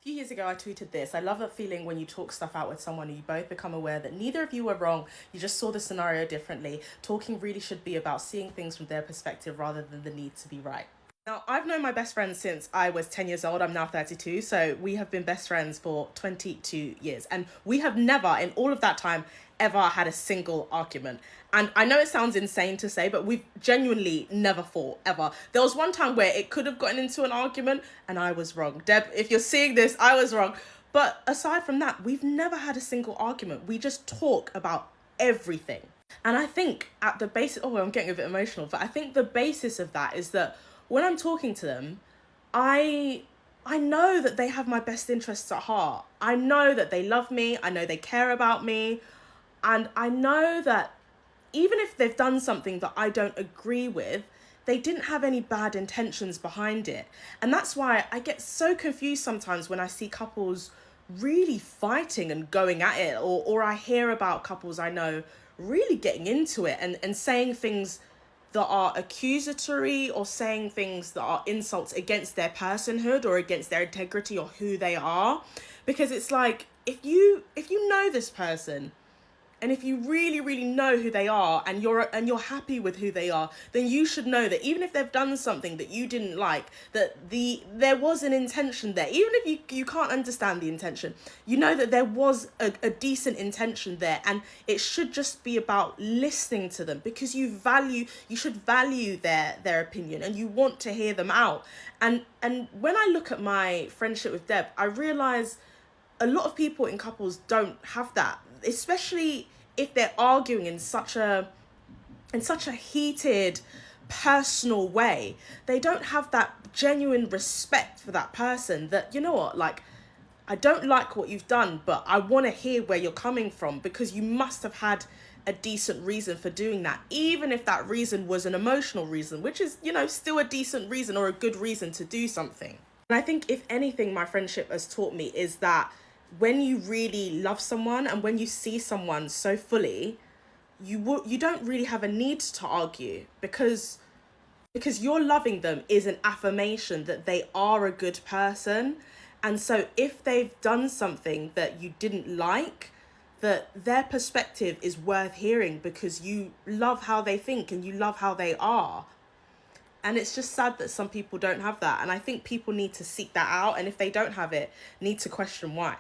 A few years ago, I tweeted this. I love that feeling when you talk stuff out with someone and you both become aware that neither of you were wrong. You just saw the scenario differently. Talking really should be about seeing things from their perspective rather than the need to be right. Now, I've known my best friend since I was 10 years old. I'm now 32. So we have been best friends for 22 years. And we have never, in all of that time, ever had a single argument. And I know it sounds insane to say, but we've genuinely never fought, ever. There was one time where it could have gotten into an argument and I was wrong. Deb, if you're seeing this, I was wrong. But aside from that, we've never had a single argument. We just talk about everything. And I think at the basis, oh, I'm getting a bit emotional, but I think the basis of that is that when I'm talking to them, I I know that they have my best interests at heart. I know that they love me. I know they care about me. And I know that even if they've done something that I don't agree with, they didn't have any bad intentions behind it. And that's why I get so confused sometimes when I see couples really fighting and going at it, or I hear about couples I know really getting into it and saying things that are accusatory or saying things that are insults against their personhood or against their integrity or who they are. Because it's like, if you know this person, and if you really, really know who they are and you're happy with who they are, then you should know that even if they've done something that you didn't like, that there was an intention there. Even if you can't understand the intention, you know that there was a decent intention there, and it should just be about listening to them because you should value their opinion and you want to hear them out. And when I look at my friendship with Deb, I realize a lot of people in couples don't have that, especially if they're arguing in such a heated personal way. They don't have that genuine respect for that person, that, you know what, like, I don't like what you've done, but I want to hear where you're coming from because you must have had a decent reason for doing that, even if that reason was an emotional reason, which is, still a decent reason or a good reason to do something. And I think, if anything, my friendship has taught me is that when you really love someone and when you see someone so fully, you don't really have a need to argue, because your loving them is an affirmation that they are a good person. And so if they've done something that you didn't like, that their perspective is worth hearing because you love how they think and you love how they are. And it's just sad that some people don't have that. And I think people need to seek that out. And if they don't have it, need to question why.